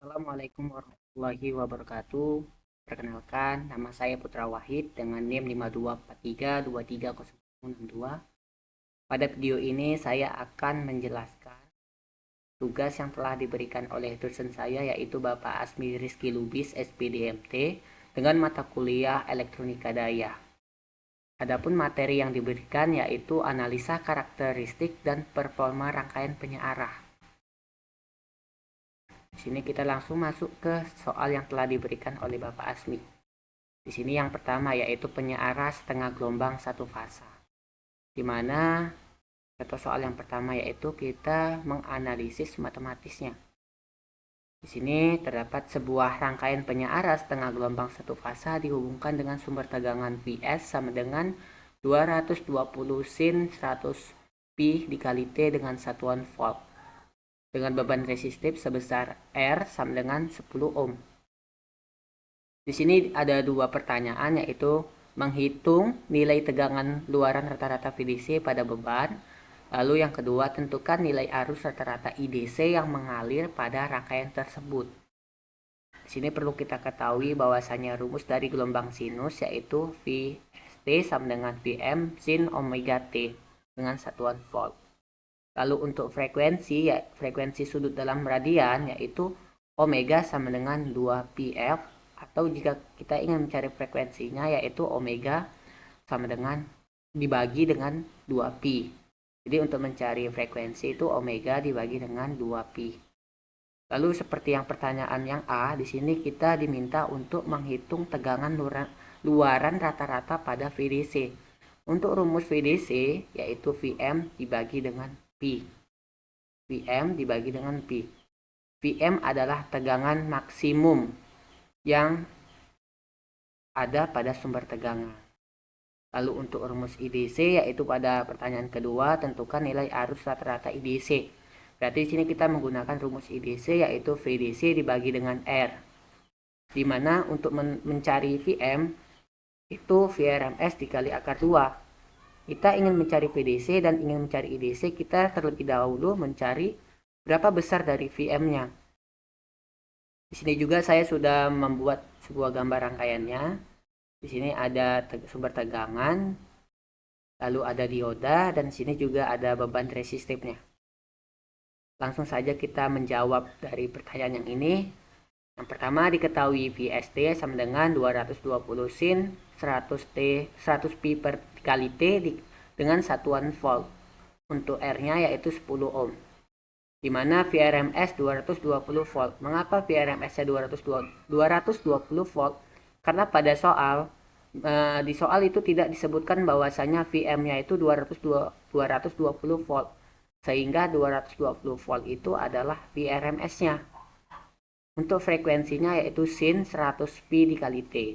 Assalamualaikum warahmatullahi wabarakatuh. Perkenalkan, nama saya Putra Wahid dengan NIM 5243230062. Pada video ini saya akan menjelaskan tugas yang telah diberikan oleh dosen saya yaitu Bapak Asmi Rizky Lubis SPDMT dengan mata kuliah Elektronika Daya. Adapun materi yang diberikan yaitu analisa karakteristik dan performa rangkaian penyearah. Di sini kita langsung masuk ke soal yang telah diberikan oleh Bapak Asmi. Di sini yang pertama yaitu penyearah setengah gelombang satu fasa. Di mana contoh soal yang pertama yaitu kita menganalisis matematisnya. Di sini terdapat sebuah rangkaian penyearah setengah gelombang satu fasa dihubungkan dengan sumber tegangan Vs sama dengan 220 sin 100 pi dikali T dengan satuan volt dengan beban resistif sebesar R sama dengan 10 ohm. Di sini ada dua pertanyaan yaitu menghitung nilai tegangan luaran rata-rata VDC pada beban. Lalu yang kedua, tentukan nilai arus rata-rata IDC yang mengalir pada rangkaian tersebut. Di sini perlu kita ketahui bahwasanya rumus dari gelombang sinus yaitu Vst sama dengan Vm sin omega T dengan satuan volt. Lalu untuk frekuensi, ya frekuensi sudut dalam radian yaitu omega sama dengan 2πf, atau jika kita ingin mencari frekuensinya yaitu omega sama dengan dibagi dengan 2pi. Jadi untuk mencari frekuensi itu omega dibagi dengan 2pi. Lalu seperti yang pertanyaan yang A, di sini kita diminta untuk menghitung tegangan luaran rata-rata pada VDC. Untuk rumus VDC yaitu Vm dibagi dengan pi. Vm dibagi dengan pi. Vm adalah tegangan maksimum yang ada pada sumber tegangan. Lalu untuk rumus IDC yaitu pada pertanyaan kedua tentukan nilai arus rata-rata IDC. Berarti di sini kita menggunakan rumus IDC yaitu VDC dibagi dengan R. Di mana untuk mencari Vm itu Vrms dikali akar 2. Kita ingin mencari VDC dan ingin mencari IDC, kita terlebih dahulu mencari berapa besar dari Vm-nya. Di sini juga saya sudah membuat sebuah gambar rangkaiannya. Di sini ada sumber tegangan, lalu ada dioda, dan di sini juga ada beban resistifnya. Langsung saja kita menjawab dari pertanyaan yang ini. Yang pertama diketahui Vst sama dengan 220 sin 100 pi per kali T dengan satuan volt. Untuk R-nya yaitu 10 ohm. Di mana Vrms 220 volt. Mengapa Vrms-nya 220 volt? Karena pada di soal itu tidak disebutkan bahwasanya Vm-nya itu 220 volt. Sehingga 220 volt itu adalah Vrms-nya. Untuk frekuensinya yaitu sin 100 pi dikali T.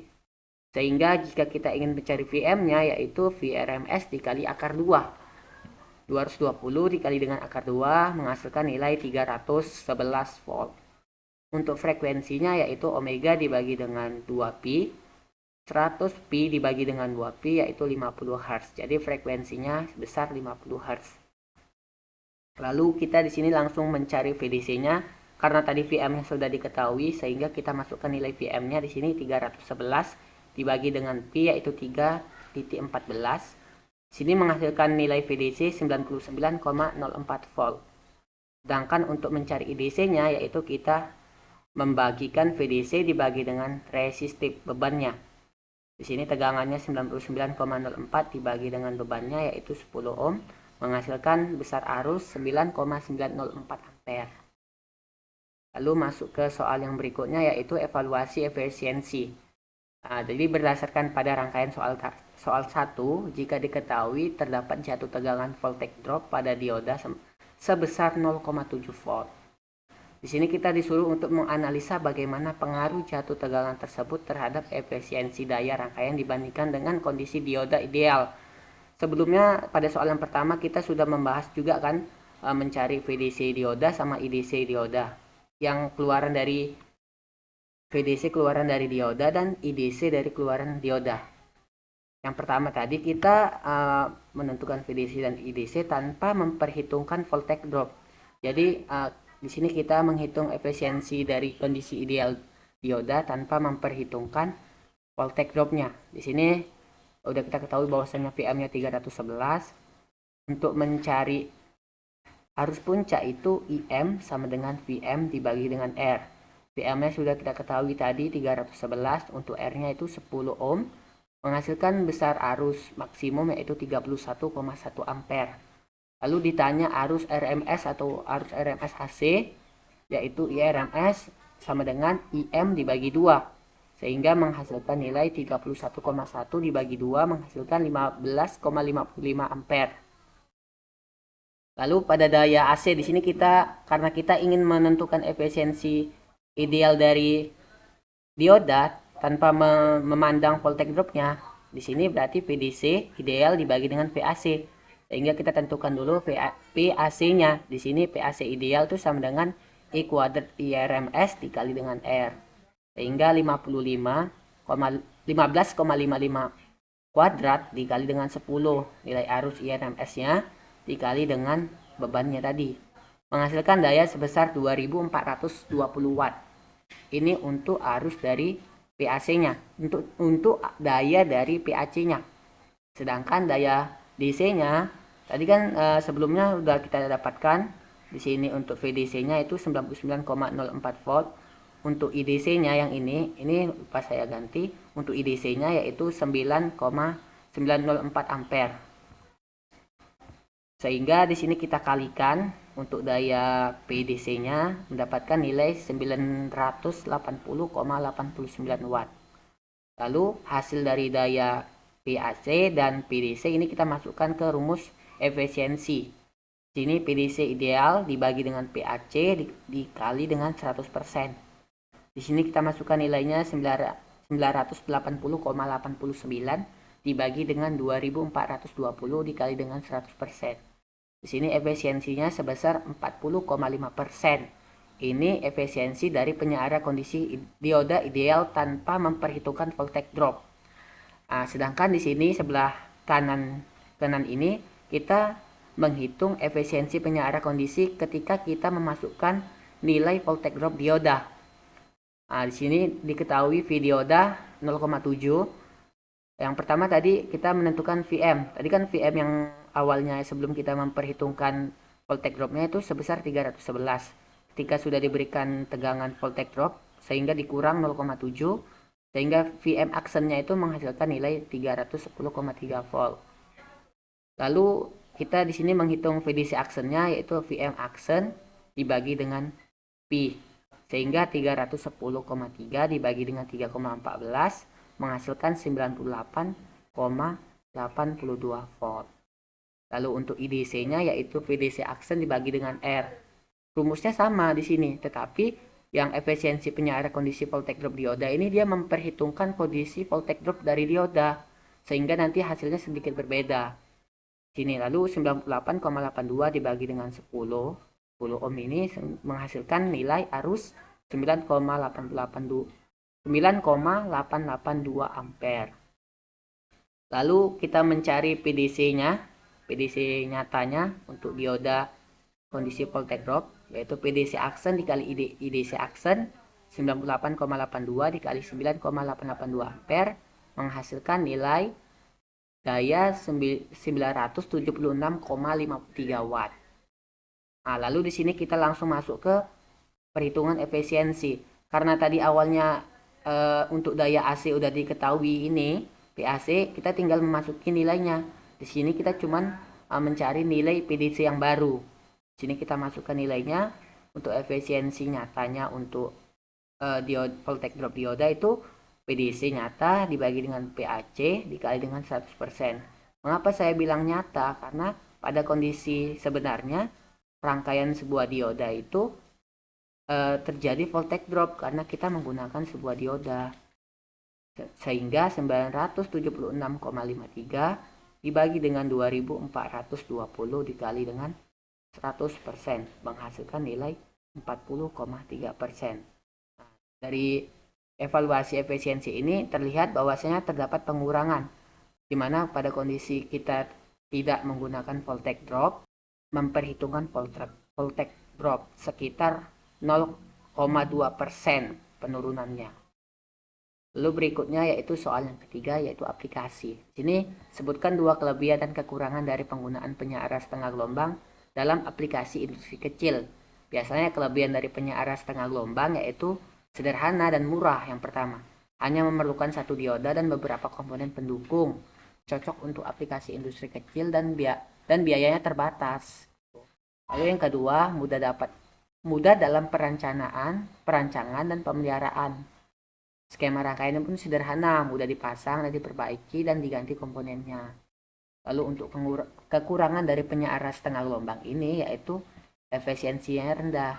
Sehingga jika kita ingin mencari Vm-nya yaitu Vrms dikali akar 2. 220 dikali dengan akar 2 menghasilkan nilai 311 volt. Untuk frekuensinya yaitu omega dibagi dengan 2pi. 100 pi dibagi dengan 2pi yaitu 50 Hz. Jadi frekuensinya sebesar 50 Hz. Lalu kita di sini langsung mencari VDC-nya. Karena tadi Vm-nya sudah diketahui sehingga kita masukkan nilai Vm-nya di sini 311 dibagi dengan pi yaitu 3,14. Sini menghasilkan nilai VDC 99,04 volt. Sedangkan untuk mencari IDC-nya yaitu kita membagikan VDC dibagi dengan resistif bebannya. Di sini tegangannya 99,04 dibagi dengan bebannya yaitu 10 ohm menghasilkan besar arus 9,904 ampere. Lalu masuk ke soal yang berikutnya yaitu evaluasi efisiensi. Nah, jadi berdasarkan pada rangkaian soal 1, jika diketahui terdapat jatuh tegangan voltage drop pada dioda sebesar 0,7 volt. Di sini kita disuruh untuk menganalisa bagaimana pengaruh jatuh tegangan tersebut terhadap efisiensi daya rangkaian dibandingkan dengan kondisi dioda ideal. Sebelumnya pada soal yang pertama kita sudah membahas juga kan mencari VDC dioda sama IDC dioda. Yang keluaran dari VDC keluaran dari dioda dan IDC dari keluaran dioda. Yang pertama tadi kita menentukan VDC dan IDC tanpa memperhitungkan voltage drop. Jadi di sini kita menghitung efisiensi dari kondisi ideal dioda tanpa memperhitungkan voltage dropnya. Di sini udah kita ketahui bahwasanya VM-nya 311. Untuk mencari arus puncak itu IM sama dengan VM dibagi dengan R. VM-nya sudah kita ketahui tadi 311, untuk R-nya itu 10 ohm, menghasilkan besar arus maksimum yaitu 31,1 ampere. Lalu ditanya arus RMS atau arus RMS AC, yaitu IRMS sama dengan IM dibagi 2, sehingga menghasilkan nilai 31,1 dibagi 2 menghasilkan 15,55 ampere. Lalu pada daya AC di sini karena kita ingin menentukan efisiensi ideal dari dioda tanpa memandang voltage dropnya, di sini berarti VDC ideal dibagi dengan VAC. Sehingga kita tentukan dulu PAC-nya. Di sini PAC ideal itu sama dengan E kuadrat IRMS dikali dengan R. Sehingga 15,55 kuadrat dikali dengan 10 nilai arus IRMS-nya dikali dengan bebannya tadi, menghasilkan daya sebesar 2420 watt. Ini untuk arus dari PAC-nya, untuk daya dari PAC-nya. Sedangkan daya DC-nya tadi kan sebelumnya sudah kita dapatkan. Di sini untuk VDC-nya itu 99,04 volt. Untuk IDC-nya yang ini pas saya ganti. Untuk IDC-nya yaitu 9,904 ampere. Sehingga di sini kita kalikan untuk daya PDC-nya mendapatkan nilai 980,89 watt. Lalu hasil dari daya PAC dan PDC ini kita masukkan ke rumus efisiensi. Sini PDC ideal dibagi dengan PAC dikali dengan 100%. Di sini kita masukkan nilainya 980,89 dibagi dengan 2420 dikali dengan 100%. Di sini efisiensinya sebesar 40,5%. Ini efisiensi dari penyeara kondisi dioda ideal tanpa memperhitungkan voltage drop. Nah, sedangkan di sini sebelah kanan ini kita menghitung efisiensi penyeara kondisi ketika kita memasukkan nilai voltage drop dioda. Nah, di sini diketahui V dioda 0,7. Yang pertama tadi kita menentukan VM. Tadi kan VM yang awalnya sebelum kita memperhitungkan voltage dropnya itu sebesar 311. Ketika sudah diberikan tegangan voltage drop sehingga dikurang 0,7, sehingga VM aksennya itu menghasilkan nilai 310,3 volt. Lalu kita di sini menghitung VDC aksennya yaitu VM aksen dibagi dengan Pi. Sehingga 310,3 dibagi dengan 3,14 menghasilkan 98,82 volt. Lalu untuk IDC-nya yaitu VDC aksen dibagi dengan R. Rumusnya sama di sini, tetapi yang efisiensi penyeara kondisi voltage drop dioda ini dia memperhitungkan kondisi voltage drop dari dioda, sehingga nanti hasilnya sedikit berbeda. Sini lalu 98,82 dibagi dengan 10 ohm ini menghasilkan nilai arus 9,882 ampere. Lalu kita mencari PDC-nya, PDC nyatanya untuk dioda kondisi voltage drop yaitu PDC aksen dikali IDC aksen 98,82 dikali 9,882 ampere menghasilkan nilai daya 976,53 watt. Nah, lalu di sini kita langsung masuk ke perhitungan efisiensi. Karena tadi awalnya untuk daya AC udah diketahui ini PAC, kita tinggal memasuki nilainya. Di sini kita cuman mencari nilai PDC yang baru. Di sini kita masukkan nilainya untuk efisiensi nyatanya untuk voltage drop dioda itu PDC nyata dibagi dengan PAC dikali dengan 100%. Mengapa saya bilang nyata? Karena pada kondisi sebenarnya rangkaian sebuah dioda itu terjadi voltage drop karena kita menggunakan sebuah dioda. Sehingga 976,53 dibagi dengan 2420 dikali dengan 100% menghasilkan nilai 40,3%. Nah, dari evaluasi efisiensi ini terlihat bahwasanya terdapat pengurangan di mana pada kondisi kita tidak menggunakan voltage drop, memperhitungkan voltage drop sekitar 0,2% penurunannya. Lalu berikutnya yaitu soal yang ketiga yaitu aplikasi. Di sini sebutkan dua kelebihan dan kekurangan dari penggunaan penyiaran setengah gelombang dalam aplikasi industri kecil. Biasanya kelebihan dari penyiaran setengah gelombang yaitu sederhana dan murah yang pertama. Hanya memerlukan satu dioda dan beberapa komponen pendukung. Cocok untuk aplikasi industri kecil dan biayanya terbatas. Lalu yang kedua, mudah dalam perancangan dan pemeliharaan. Skema rangkaiannya pun sederhana, mudah dipasang dan diperbaiki dan diganti komponennya. Lalu untuk kekurangan dari penyiaran setengah gelombang ini yaitu efisiensinya rendah.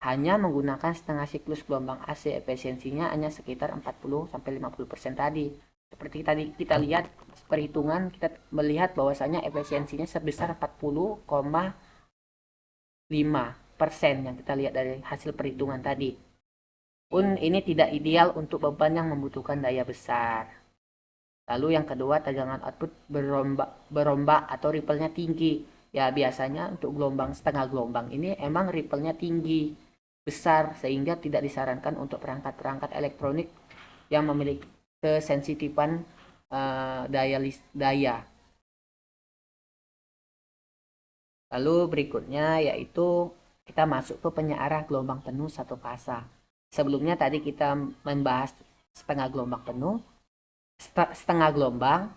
Hanya menggunakan setengah siklus gelombang AC, efisiensinya hanya sekitar 40-50% tadi. Seperti tadi kita lihat perhitungan, kita melihat bahwasanya efisiensinya sebesar 40,5% yang kita lihat dari hasil perhitungan tadi. Pun ini tidak ideal untuk beban yang membutuhkan daya besar. Lalu yang kedua, tegangan output berombak atau ripple-nya tinggi. Ya biasanya untuk gelombang setengah gelombang ini emang ripple-nya tinggi, besar, sehingga tidak disarankan untuk perangkat-perangkat elektronik yang memiliki kesensitifan daya. Lalu berikutnya yaitu kita masuk ke penyiaran gelombang penuh satu fasa. Sebelumnya tadi kita membahas setengah gelombang penuh, setengah gelombang.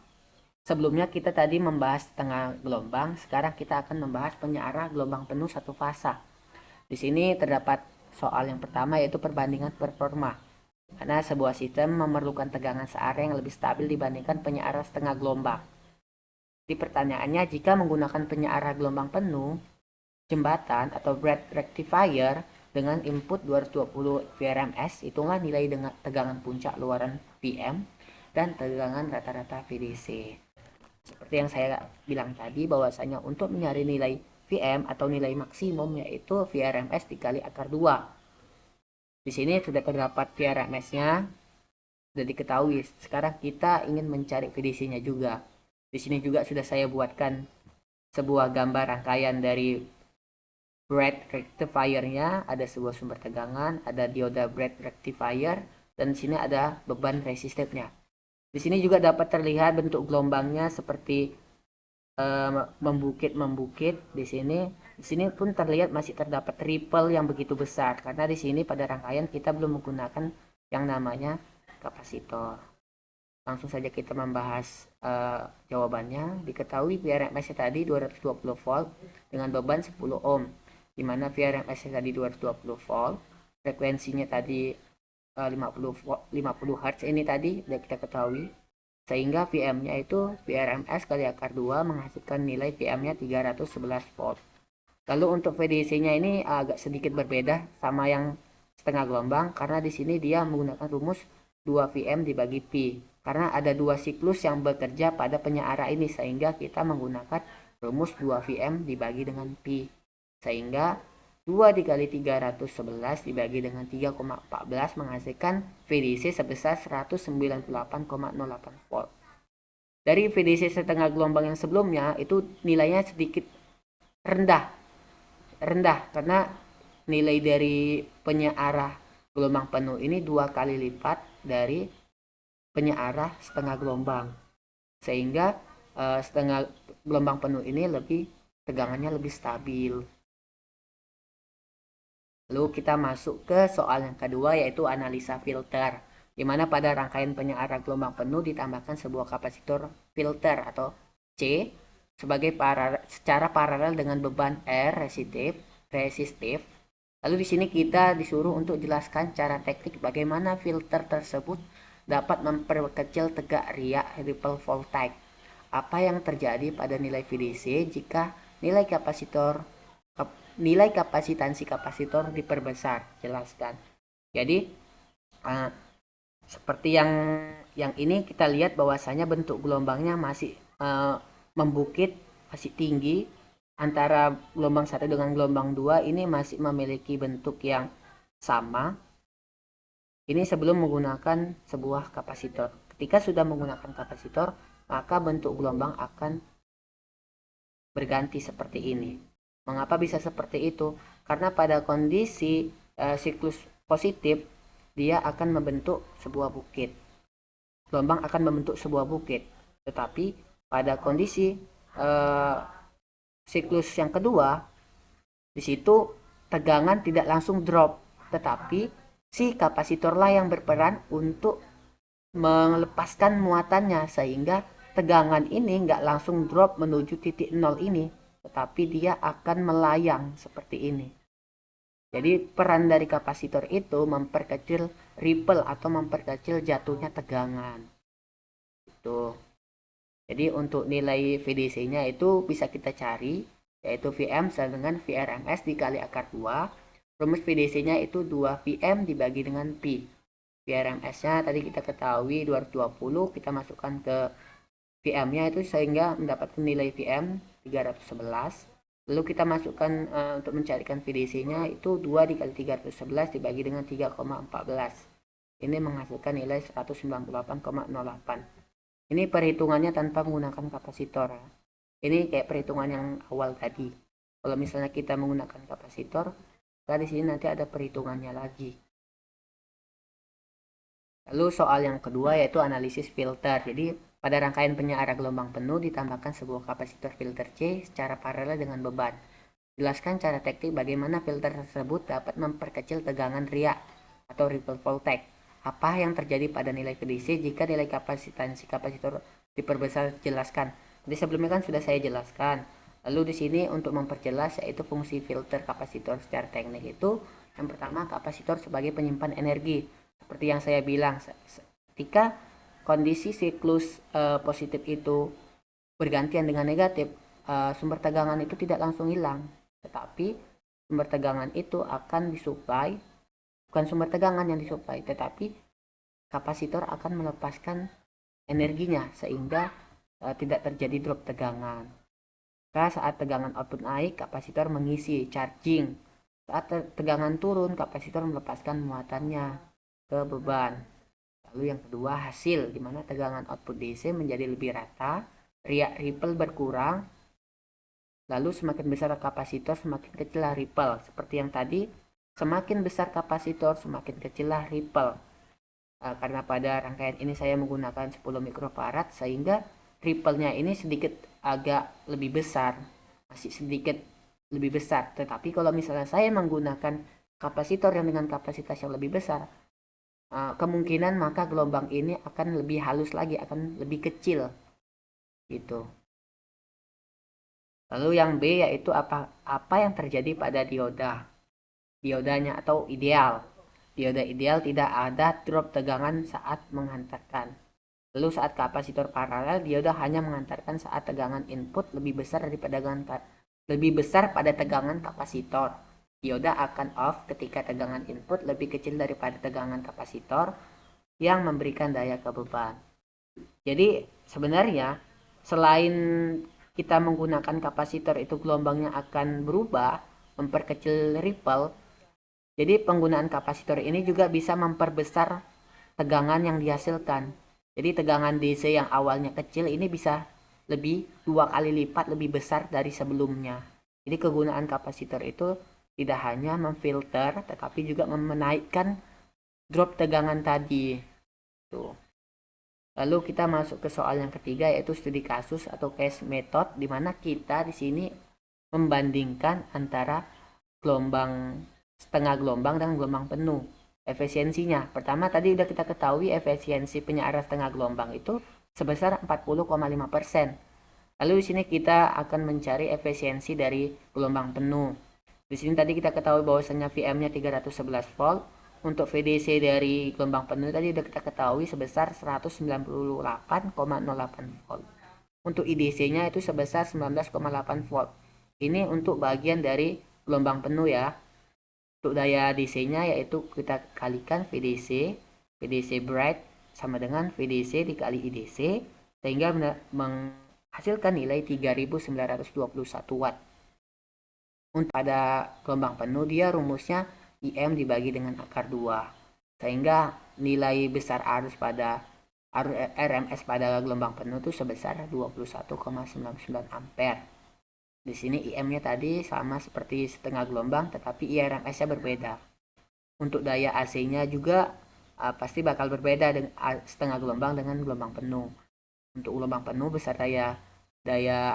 Sebelumnya kita tadi membahas setengah gelombang, sekarang kita akan membahas penyiaran gelombang penuh satu fasa. Di sini terdapat soal yang pertama yaitu perbandingan performa. Karena sebuah sistem memerlukan tegangan searah yang lebih stabil dibandingkan penyiaran setengah gelombang. Di pertanyaannya, jika menggunakan penyiaran gelombang penuh, jembatan atau breadth rectifier dengan input 220 VRMS, itulah nilai dengan tegangan puncak luaran VM dan tegangan rata-rata VDC. Seperti yang saya bilang tadi bahwasanya untuk mencari nilai VM atau nilai maksimum yaitu VRMS dikali akar 2. Di sini sudah terdapat VRMS-nya, sudah diketahui. Sekarang kita ingin mencari VDC-nya juga. Di sini juga sudah saya buatkan sebuah gambar rangkaian dari breadth rectifier-nya, ada sebuah sumber tegangan, ada dioda breadth rectifier, dan di sini ada beban resistifnya. Di sini juga dapat terlihat bentuk gelombangnya seperti membukit. Di sini pun terlihat masih terdapat ripple yang begitu besar karena di sini pada rangkaian kita belum menggunakan yang namanya kapasitor. Langsung saja kita membahas jawabannya. Diketahui VRMS tadi 220 volt dengan beban 10 ohm, di mana VRMS tadi 220 volt, frekuensinya tadi 50 Hz ini tadi sudah kita ketahui, sehingga VM-nya itu VRMS kali akar 2 menghasilkan nilai VM-nya 311 volt. Lalu untuk VDC-nya ini agak sedikit berbeda sama yang setengah gelombang karena di sini dia menggunakan rumus 2 VM dibagi Pi. Karena ada dua siklus yang bekerja pada penyiaran ini sehingga kita menggunakan rumus 2 VM dibagi dengan Pi. Sehingga 2 dikali 311 dibagi dengan 3,14 menghasilkan VDC sebesar 198,08 volt. Dari VDC setengah gelombang yang sebelumnya itu nilainya sedikit rendah karena nilai dari penyiaran gelombang penuh ini 2 kali lipat dari penyiaran setengah gelombang. Sehingga setengah gelombang penuh ini tegangannya lebih stabil. Lalu kita masuk ke soal yang kedua yaitu analisa filter, di mana pada rangkaian penyiaran gelombang penuh ditambahkan sebuah kapasitor filter atau C secara paralel dengan beban R resistif. Lalu di sini kita disuruh untuk jelaskan cara teknik bagaimana filter tersebut dapat memperkecil tegak riak ripple voltage. Apa yang terjadi pada nilai VDC jika nilai kapasitansi kapasitor diperbesar, jelaskan. Jadi seperti yang ini kita lihat bahwasanya bentuk gelombangnya masih membukit, masih tinggi. Antara gelombang 1 dengan gelombang 2 ini masih memiliki bentuk yang sama. Ini sebelum menggunakan sebuah kapasitor. Ketika sudah menggunakan kapasitor, maka bentuk gelombang akan berganti seperti ini. Mengapa bisa seperti itu? Karena pada kondisi siklus positif, dia akan membentuk sebuah bukit. Gelombang akan membentuk sebuah bukit. Tetapi pada kondisi eh, siklus yang kedua, di situ tegangan tidak langsung drop, tetapi si kapasitorlah yang berperan untuk melepaskan muatannya, sehingga tegangan ini nggak langsung drop menuju titik nol ini, tetapi dia akan melayang seperti ini. Jadi peran dari kapasitor itu memperkecil ripple atau memperkecil jatuhnya tegangan. Itu. Jadi untuk nilai VDC-nya itu bisa kita cari, yaitu Vm sama dengan Vrms dikali akar 2. Rumus VDC-nya itu 2 Vm dibagi dengan Pi. Vrms-nya tadi kita ketahui 220, kita masukkan ke Vm-nya itu sehingga mendapatkan nilai Vm 311. Lalu kita masukkan untuk mencarikan VDC-nya itu 2 dikali 311 dibagi dengan 3,14. Ini menghasilkan nilai 198,08. Ini perhitungannya tanpa menggunakan kapasitor. Ini kayak perhitungan yang awal tadi. Kalau misalnya kita menggunakan kapasitor, nah di sini nanti ada perhitungannya lagi. Lalu soal yang kedua yaitu analisis filter. Jadi pada rangkaian penyeara gelombang penuh ditambahkan sebuah kapasitor filter C secara paralel dengan beban. Jelaskan cara teknik bagaimana filter tersebut dapat memperkecil tegangan riak atau ripple voltage. Apa yang terjadi pada nilai VDC jika nilai kapasitansi kapasitor diperbesar? Jelaskan. Jadi sebelumnya kan sudah saya jelaskan. Lalu di sini untuk memperjelas yaitu fungsi filter kapasitor secara teknik itu yang pertama, kapasitor sebagai penyimpan energi. Seperti yang saya bilang, ketika kondisi siklus positif itu bergantian dengan negatif, sumber tegangan itu tidak langsung hilang, tetapi sumber tegangan itu akan disuplai, bukan sumber tegangan yang disuplai, tetapi kapasitor akan melepaskan energinya sehingga tidak terjadi drop tegangan. Maka saat tegangan output naik, kapasitor mengisi charging. Saat tegangan turun, kapasitor melepaskan muatannya ke beban. Lalu yang kedua, hasil, di mana tegangan output DC menjadi lebih rata, riak ripple berkurang, lalu semakin besar kapasitor, semakin kecillah ripple. Seperti yang tadi, semakin besar kapasitor, semakin kecillah ripple. Karena pada rangkaian ini saya menggunakan 10 mikrofarad, sehingga ripple-nya ini sedikit agak lebih besar, masih sedikit lebih besar. Tetapi kalau misalnya saya menggunakan kapasitor yang dengan kapasitas yang lebih besar, kemungkinan maka gelombang ini akan lebih halus lagi, akan lebih kecil gitu. Lalu yang B yaitu apa yang terjadi pada diodanya atau ideal. Dioda ideal tidak ada drop tegangan saat menghantarkan. Lalu saat kapasitor paralel, dioda hanya menghantarkan saat tegangan input lebih besar pada tegangan kapasitor. Dioda akan off ketika tegangan input lebih kecil daripada tegangan kapasitor yang memberikan daya ke beban. Jadi sebenarnya selain kita menggunakan kapasitor itu gelombangnya akan berubah, memperkecil ripple, jadi penggunaan kapasitor ini juga bisa memperbesar tegangan yang dihasilkan. Jadi tegangan DC yang awalnya kecil ini bisa lebih 2 kali lipat lebih besar dari sebelumnya. Jadi kegunaan kapasitor itu tidak hanya memfilter tetapi juga menaikkan drop tegangan tadi. Tuh. Lalu kita masuk ke soal yang ketiga yaitu studi kasus atau case method, di mana kita di sini membandingkan antara gelombang setengah gelombang dan gelombang penuh. Efisiensinya, pertama tadi udah kita ketahui efisiensi penyearan setengah gelombang itu sebesar 40,5%. Lalu di sini kita akan mencari efisiensi dari gelombang penuh. Di sini tadi kita ketahui bahwasanya VM-nya 311 volt. Untuk VDC dari gelombang penuh tadi udah kita ketahui sebesar 198,08 volt. Untuk IDC-nya itu sebesar 19,8 volt. Ini untuk bagian dari gelombang penuh ya. Untuk daya DC-nya yaitu kita kalikan VDC bright sama dengan VDC dikali IDC sehingga menghasilkan nilai 3921 watt. Untuk pada gelombang penuh dia rumusnya IM dibagi dengan akar 2 sehingga nilai besar arus RMS pada gelombang penuh itu sebesar 21,99 ampere. Di sini IM-nya tadi sama seperti setengah gelombang, tetapi IRMS-nya berbeda. Untuk daya AC-nya juga pasti bakal berbeda dengan setengah gelombang dengan gelombang penuh. Untuk gelombang penuh besar daya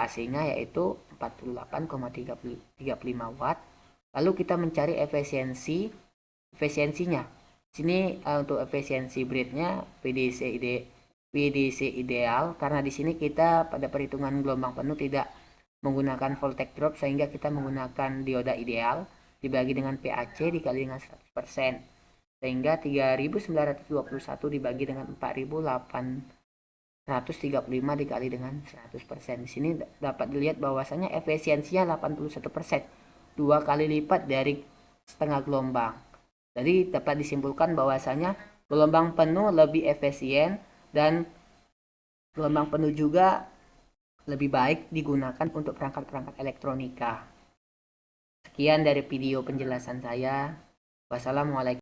AC-nya yaitu 48,35 watt. Lalu kita mencari efisiensinya. Sini untuk efisiensi breadnya PDC ideal, karena di sini kita pada perhitungan gelombang penuh tidak menggunakan voltage drop, sehingga kita menggunakan dioda ideal dibagi dengan PAC dikali dengan 100%, sehingga 3921 dibagi dengan 4835 dikali dengan 100%. Di sini dapat dilihat bahwasanya efisiensinya 81%, 2 kali lipat dari setengah gelombang. Jadi dapat disimpulkan bahwasanya gelombang penuh lebih efisien dan gelombang penuh juga lebih baik digunakan untuk perangkat-perangkat elektronika. Sekian dari video penjelasan saya. Wassalamualaikum.